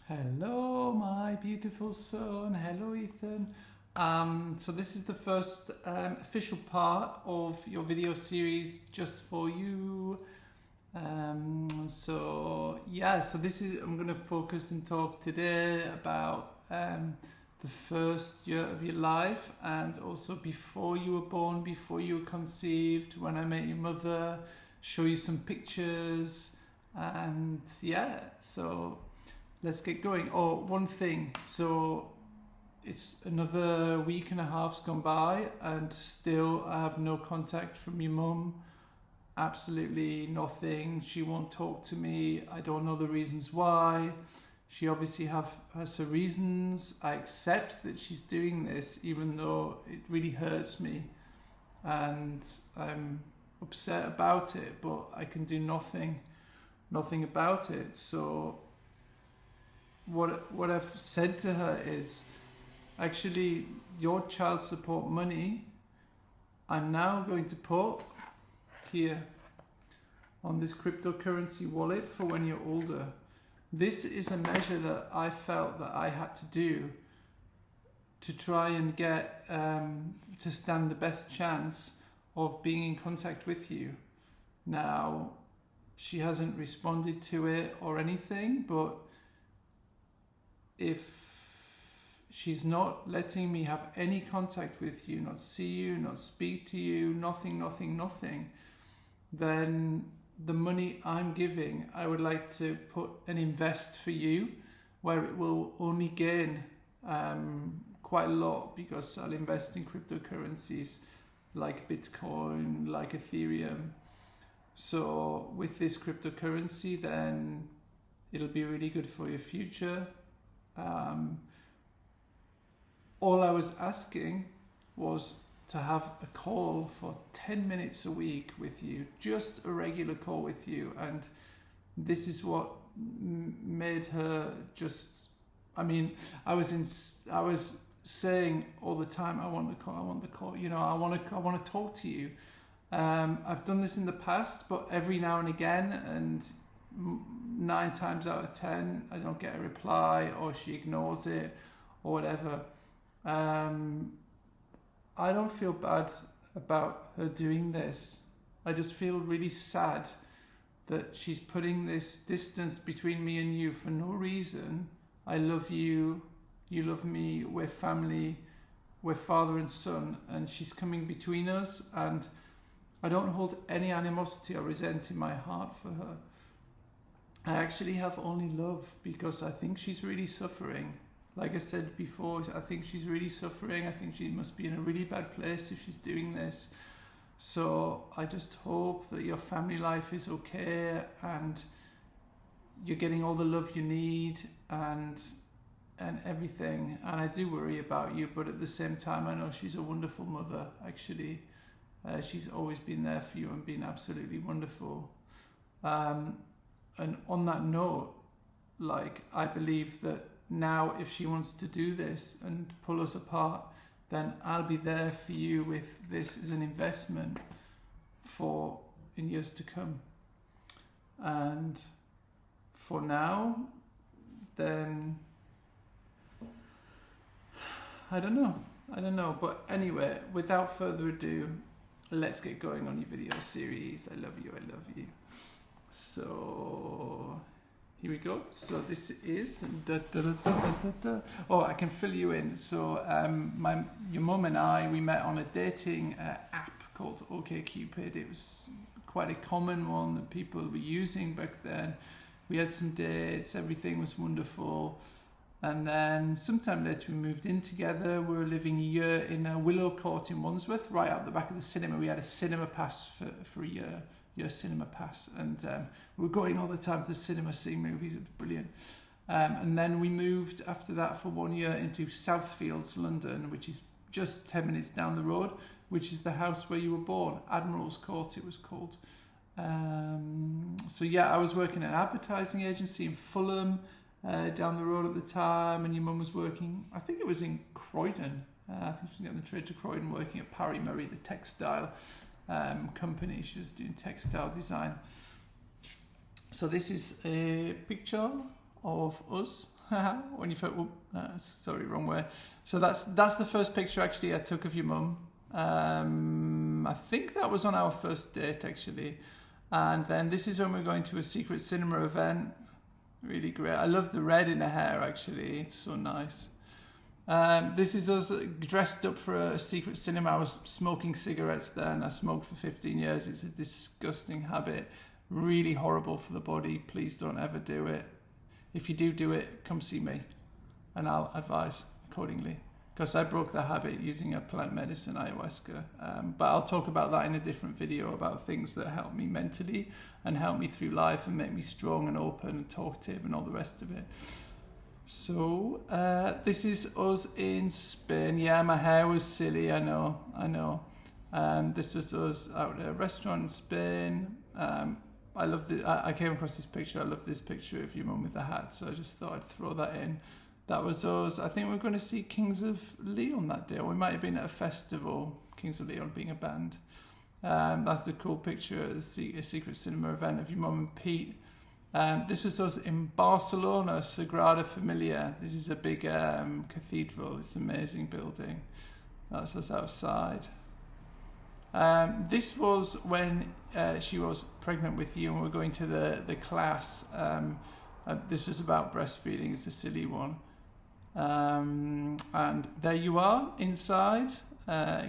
Hello, my beautiful son. Hello, Ethan. So this is the first official part of your video series just for you. So this is, I'm going to focus and talk today about the first year of your life, and also before you were born, before you were conceived, when I met your mother, show you some pictures, and so let's get going. Oh, one thing. So it's another week and a half's gone by, and still I have no contact from your mum. Absolutely nothing. She won't talk to me. I don't know the reasons why. She obviously has her reasons. I accept that she's doing this, even though it really hurts me, and I'm upset about it. But I can do nothing about it. So what I've said to her is, actually, your child support money, I'm now going to put here on this cryptocurrency wallet for when you're older. This is a measure that I felt that I had to do to try and get to stand the best chance of being in contact with you. Now, she hasn't responded to it or anything, but if she's not letting me have any contact with you, not see you, not speak to you, nothing, then the money I'm giving, I would like to put and invest for you, where it will only gain quite a lot, because I'll invest in cryptocurrencies like Bitcoin, like Ethereum. So with this cryptocurrency, then it'll be really good for your future. All I was asking was to have a call for 10 minutes a week with you, just a regular call with you. And this is what made her just, I was saying all the time, I want the call, I want to talk to you. I've done this in the past, but every now and again, and 9 times out of 10, I don't get a reply, or she ignores it, or whatever. I don't feel bad about her doing this. I just feel really sad that she's putting this distance between me and you for no reason. I love you, you love me, we're family, we're father and son, and she's coming between us, and I don't hold any animosity or resent in my heart for her. I actually have only love, because I think she's really suffering. Like I said before, I think she's really suffering. I think she must be in a really bad place if she's doing this. So I just hope that your family life is okay, and you're getting all the love you need and everything. And I do worry about you, but at the same time, I know she's a wonderful mother, actually. She's always been there for you and been absolutely wonderful. And on that note, I believe that now, if she wants to do this and pull us apart, then I'll be there for you with this as an investment in years to come. And for now, then I don't know. But anyway, without further ado, let's get going on your video series. I love you. So here we go. So this is Oh, I can fill you in. So your mum and I, we met on a dating app called OkCupid. It was quite a common one that people were using back then. We had some dates, everything was wonderful, and then sometime later we moved in together. We were living a year in Willow Court in Wandsworth, right out the back of the cinema. We had a cinema pass for a year cinema pass, and we were going all the time to the cinema, seeing movies. It was brilliant. And then we moved after that for 1 year into Southfields, London, which is just 10 minutes down the road, which is the house where you were born, Admiral's Court it was called. I was working at an advertising agency in Fulham, down the road at the time, and your mum was working, I think it was in Croydon. I think she was getting the trade to Croydon, working at Parry Murray, the textile company. She was doing textile design. So this is a picture of us when you thought, sorry, wrong way. So that's the first picture actually I took of your mum. I think that was on our first date actually. And then this is when we're going to a secret cinema event. Really great. I love the red in her hair actually. It's so nice. This is us dressed up for a secret cinema. I was smoking cigarettes then. I smoked for 15 years. It's a disgusting habit. Really horrible for the body. Please don't ever do it. If you do it, come see me and I'll advise accordingly. Because I broke the habit using a plant medicine, ayahuasca. But I'll talk about that in a different video, about things that help me mentally and help me through life and make me strong and open and talkative and all the rest of it. So this is us in Spain. Yeah, my hair was silly, I know. This was us out at a restaurant in Spain. I love I came across this picture. I love this picture of your mum with the hat, so I just thought I'd throw that in. That was us. I think we're going to see Kings of Leon that day. Or we might have been at a festival, Kings of Leon being a band. That's the cool picture at a secret cinema event of your mum and Pete. This was us in Barcelona, Sagrada Familia. This is a big cathedral. It's an amazing building. That's us outside. This was when she was pregnant with you and we're going to the class. This was about breastfeeding. It's a silly one. And there you are inside,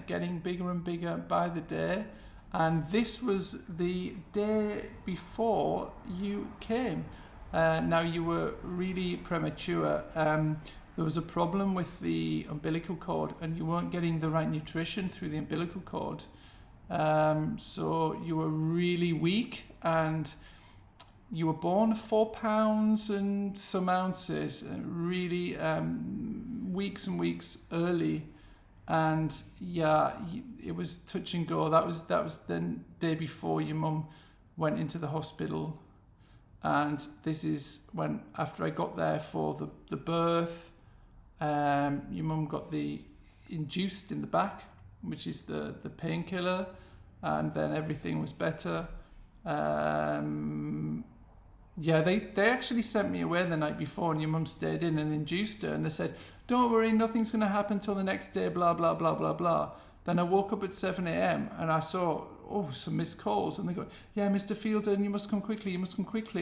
getting bigger and bigger by the day. And this was the day before you came. Now you were really premature. There was a problem with the umbilical cord and you weren't getting the right nutrition through the umbilical cord. So you were really weak and you were born 4 pounds and some ounces, really weeks and weeks early. And yeah, it was touch and go. That was the day before your mum went into the hospital. And this is when, after I got there for the birth, your mum got the induced in the back, which is the painkiller, and then everything was better. Yeah, they actually sent me away the night before and your mum stayed in and induced her and they said, don't worry, nothing's going to happen till the next day, blah, blah, blah, blah, blah. Then I woke up at 7 a.m. and I saw, some missed calls. And they go, yeah, Mr. Fielden, you must come quickly.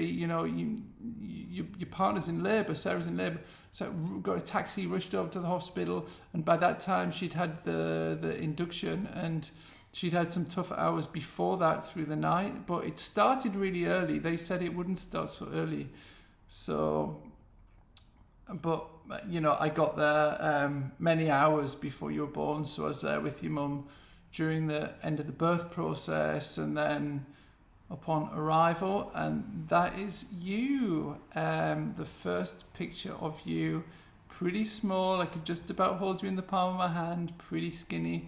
You know, your partner's in labour, Sarah's in labour. So got a taxi, rushed over to the hospital. And by that time she'd had the induction and she'd had some tough hours before that through the night, but it started really early. They said it wouldn't start so early. So, but, you know, I got there many hours before you were born. So I was there with your mum during the end of the birth process and then upon arrival. And that is you, the first picture of you, pretty small. I could just about hold you in the palm of my hand, pretty skinny.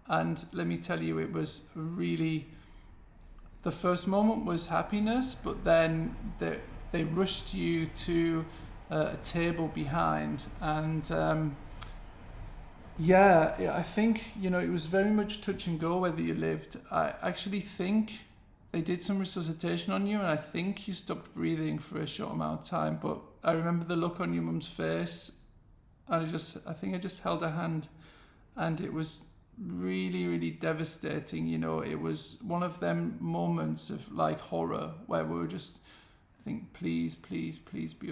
And let me tell you, it was really, the first moment was happiness, but then they rushed you to a table behind. And yeah, I think, you know, it was very much touch and go whether you lived. I actually think they did some resuscitation on you and I think you stopped breathing for a short amount of time. But I remember the look on your mum's face and I think I just held her hand and it was really, really devastating. You know, it was one of them moments of like horror where we were just think, please be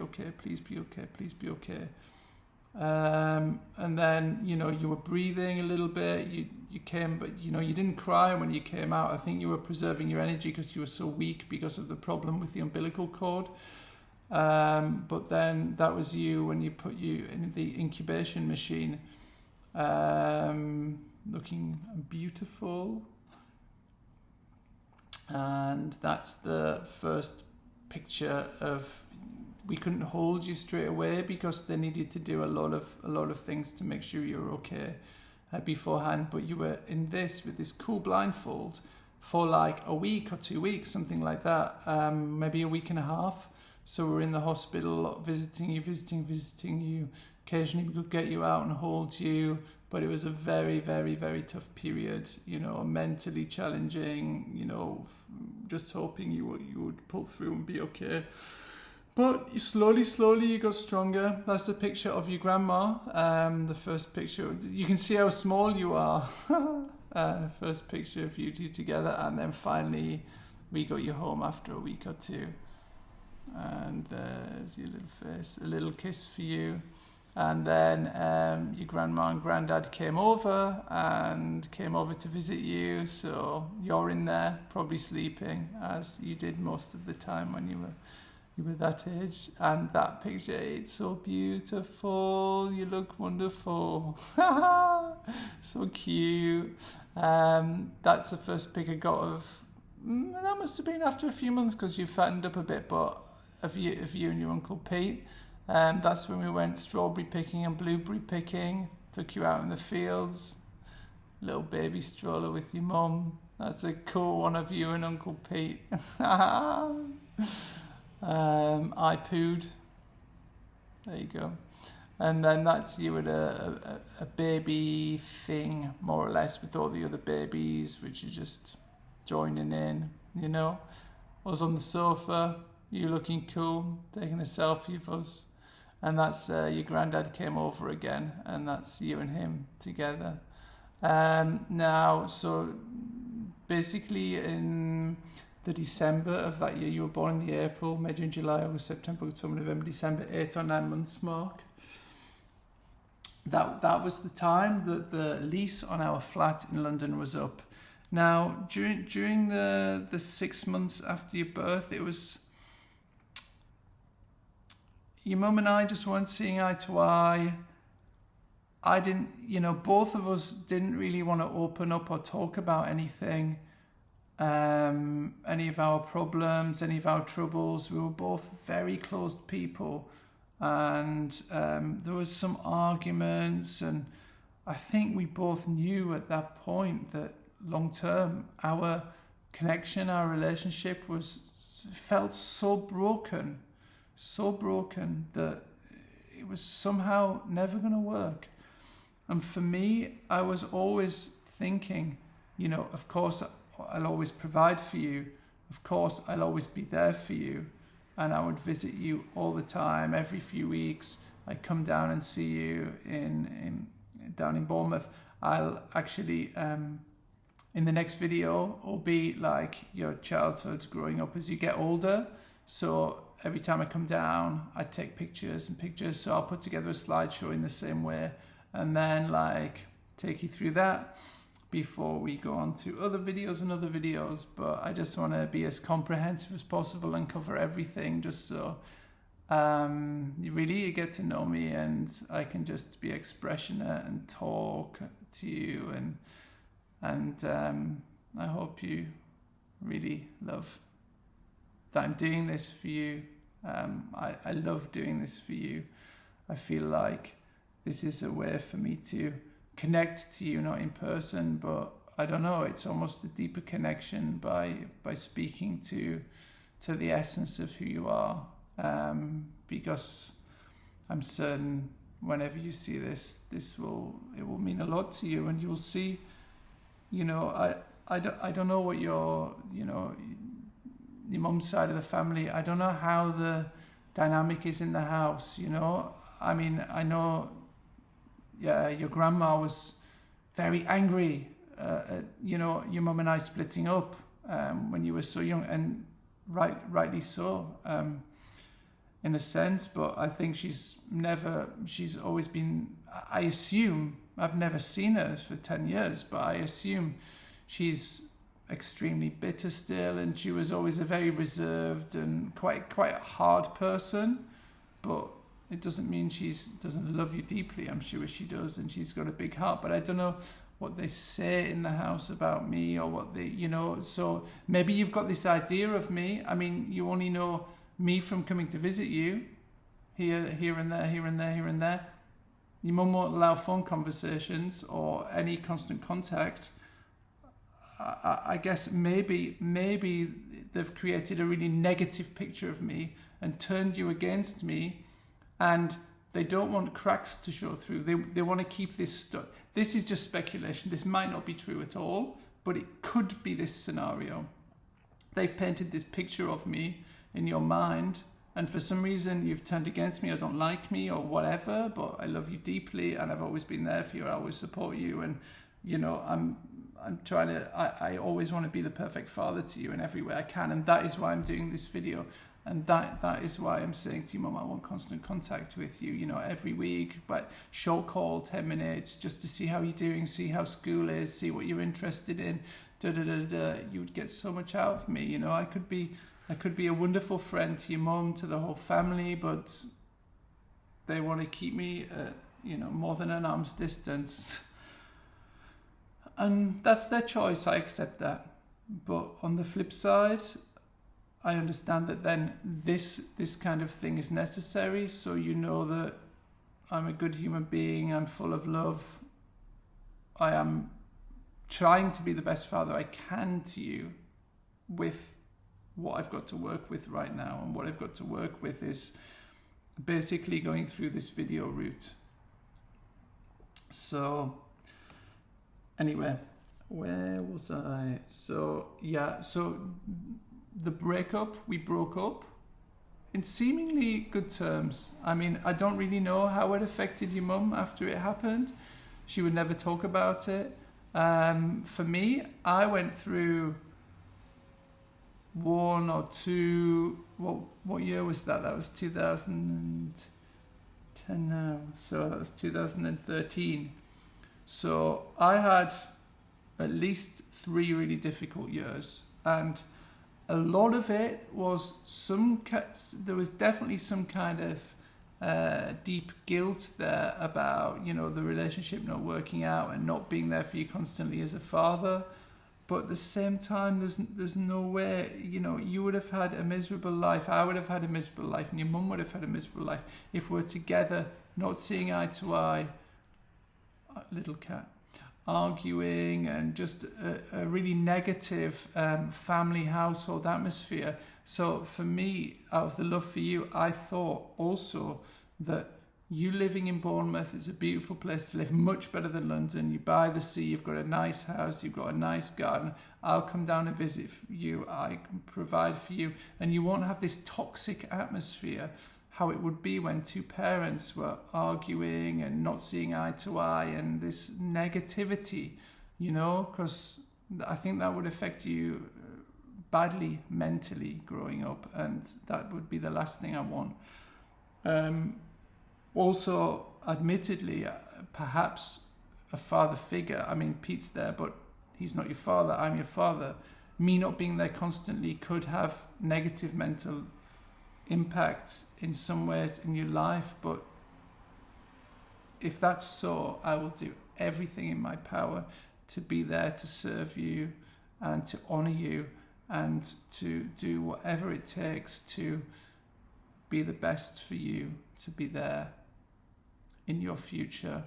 okay, please be okay, please be okay. And then, you know, you were breathing a little bit, you came, but you know, you didn't cry when you came out. I think you were preserving your energy because you were so weak because of the problem with the umbilical cord. But then that was you when you put you in the incubation machine. Looking beautiful, and that's the first picture of. We couldn't hold you straight away because they needed to do a lot of things to make sure you were okay beforehand. But you were in this with this cool blindfold for like a week or 2 weeks, something like that, maybe a week and a half. So we're in the hospital visiting you. Occasionally we could get you out and hold you, but it was a very, very, very tough period, you know, mentally challenging, you know, just hoping you would pull through and be okay. But slowly you got stronger. That's a picture of your grandma. The first picture. You can see how small you are. First picture of you two together, and then finally we got you home after a week or two. And there's your little face, a little kiss for you. And then your grandma and granddad came over to visit you. So you're in there, probably sleeping, as you did most of the time when you were that age. And that picture, it's so beautiful. You look wonderful. So cute. That's the first pic I got of. That must have been after a few months because you fattened up a bit, but of you and your Uncle Pete. That's when we went strawberry picking and blueberry picking. Took you out in the fields. Little baby stroller with your mum. That's a cool one of you and Uncle Pete. I pooed. There you go. And then that's you at a baby thing, more or less, with all the other babies, which are just joining in, you know. I was on the sofa, you looking cool, taking a selfie of us. And that's your granddad came over again, and that's you and him together. Now, so basically in the December of that year, you were born in the April, May, June, July, August, September, October, November, December, 8 or 9 months mark. That was the time that the lease on our flat in London was up. Now, during the 6 months after your birth, it was... Your mum and I just weren't seeing eye to eye. I didn't, both of us didn't really want to open up or talk about anything. Any of our problems, any of our troubles. We were both very closed people, and there was some arguments, and I think we both knew at that point that long term our connection, our relationship felt so broken that it was somehow never going to work. And for me, I was always thinking, of course I'll always provide for you. Of course, I'll always be there for you. And I would visit you all the time, every few weeks. I'd come down and see you down in Bournemouth. I'll actually, in the next video, will be like your childhood growing up as you get older. So every time I come down, I take pictures. So I'll put together a slideshow in the same way, and then take you through that before we go on to other videos. But I just want to be as comprehensive as possible and cover everything, just so you get to know me, and I can just be expressionate and talk to you, and I hope you really love that I'm doing this for you. I love doing this for you. I feel like this is a way for me to connect to you, not in person, but I don't know, it's almost a deeper connection by speaking to the essence of who you are, because I'm certain whenever you see this, it will mean a lot to you, and you'll see, I don't know what your mum's side of the family, I don't know how the dynamic is in the house, I mean, I know, your grandma was very angry at, your mum and I splitting up when you were so young, and rightly so, in a sense, but I think she's always been, I assume, I've never seen her for 10 years, but I assume she's extremely bitter still, and she was always a very reserved and quite a hard person, but it doesn't mean she doesn't love you deeply. I'm sure she does, and she's got a big heart, but I don't know what they say in the house about me, or what they, so maybe you've got this idea of me. I mean, you only know me from coming to visit you here and there. Your mum won't allow phone conversations or any constant contact. I guess maybe they've created a really negative picture of me and turned you against me, and they don't want cracks to show through. They want to keep this stuff. This is just speculation. This might not be true at all, but it could be this scenario. They've painted this picture of me in your mind, and for some reason you've turned against me or don't like me or whatever, but I love you deeply and I've always been there for you. I always support you, and you know, I'm trying to, I always want to be the perfect father to you in every way I can, and that is why I'm doing this video. And that is why I'm saying to you, Mum, I want constant contact with you, you know, every week, but short call, 10 minutes, just to see how you're doing, see how school is, see what you're interested in, You would get so much out of me, you know. I could be a wonderful friend to your mum, to the whole family, but they want to keep me at, you know, more than an arm's distance. And that's their choice, I accept that. But on the flip side, I understand that then this kind of thing is necessary, so you know that I'm a good human being, I'm full of love, I am trying to be the best father I can to you with what I've got to work with right now. And what I've got to work with is basically going through this video route. So anyway, where was I? So yeah, so the breakup, we broke up in seemingly good terms. I mean, I don't really know how it affected your mum after it happened. She would never talk about it. For me, I went through one or two, what year was that? That was 2010 now. So that was 2013. So I had at least 3 really difficult years, and a lot of it was there was definitely some kind of deep guilt there about, you know, the relationship not working out and not being there for you constantly as a father. But at the same time, there's no way, you know, you would have had a miserable life, I would have had a miserable life, and your mum would have had a miserable life if we're together, not seeing eye to eye, little cat, arguing, and just a really negative family household atmosphere. So for me, out of the love for you, I thought also that you living in Bournemouth is a beautiful place to live, much better than London. You by the sea, you've got a nice house, you've got a nice garden. I'll come down and visit you, I can provide for you, and you won't have this toxic atmosphere, how it would be when 2 parents were arguing and not seeing eye to eye, and this negativity, you know, because I think that would affect you badly mentally growing up, and that would be the last thing I want. Also, admittedly, perhaps a father figure, I mean, Pete's there, but he's not your father, I'm your father. Me not being there constantly could have negative mental impacts in some ways in your life, but if that's so, I will do everything in my power to be there to serve you and to honor you and to do whatever it takes to be the best for you, to be there in your future,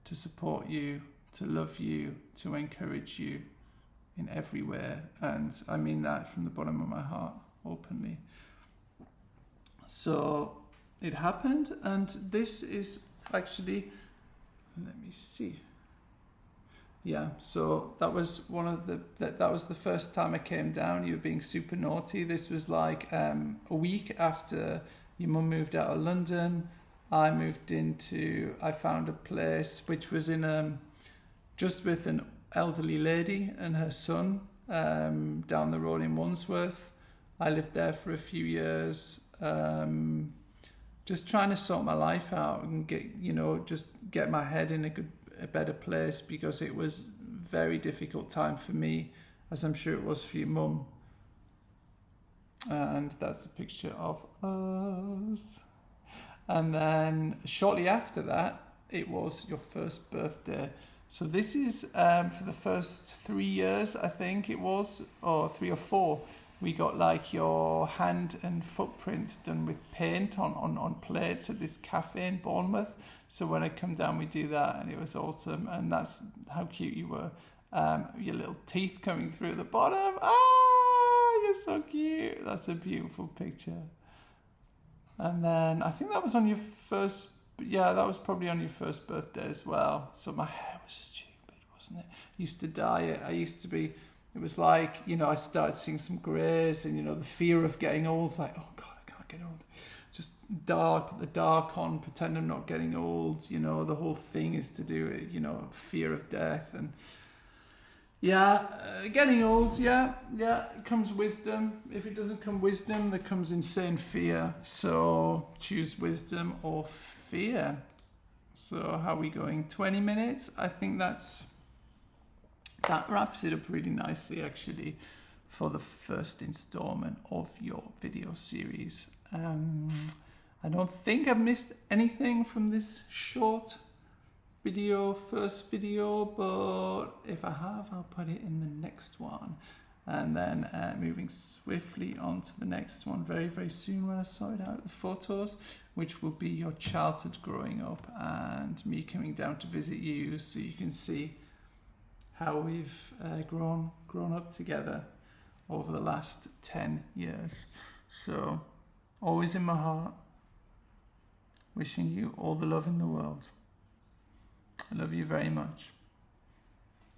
to support you, to love you, to encourage you in every way. And I mean that from the bottom of my heart, openly. So it happened, and this is actually, let me see. Yeah, so that was that was the first time I came down. You were being super naughty. This was like a week after your mum moved out of London. I found a place which was in just with an elderly lady and her son down the road in Wandsworth. I lived there for a few years, just trying to sort my life out and get my head in a better place, because it was a very difficult time for me, as I'm sure it was for your mum. And that's a picture of us. And then shortly after that, it was your first birthday. So this is for the first 3 years, I think it was, or 3 or 4. We got like your hand and footprints done with paint on plates at this cafe in Bournemouth. So when I come down, we do that, and it was awesome. And that's how cute you were. Your little teeth coming through at the bottom. Ah, you're so cute. That's a beautiful picture. And then I think that was on your first, that was probably on your first birthday as well. So my hair was stupid, wasn't it? I used to dye it. It was like, I started seeing some greys, and, the fear of getting old, like, oh God, I can't get old. Just dark, put the dark on, pretend I'm not getting old. You know, the whole thing is to do it, you know, fear of death. And getting old, it comes wisdom. If it doesn't come wisdom, there comes insane fear. So choose wisdom or fear. So how are we going? 20 minutes? I think that wraps it up really nicely, actually, for the first installment of your video series. I don't think I've missed anything from this short first video, but if I have, I'll put it in the next one. And then moving swiftly on to the next one very, very soon when I sort out the photos, which will be your childhood growing up and me coming down to visit you, so you can see how we've grown up together over the last 10 years. So, always in my heart, wishing you all the love in the world. I love you very much.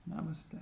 Namaste.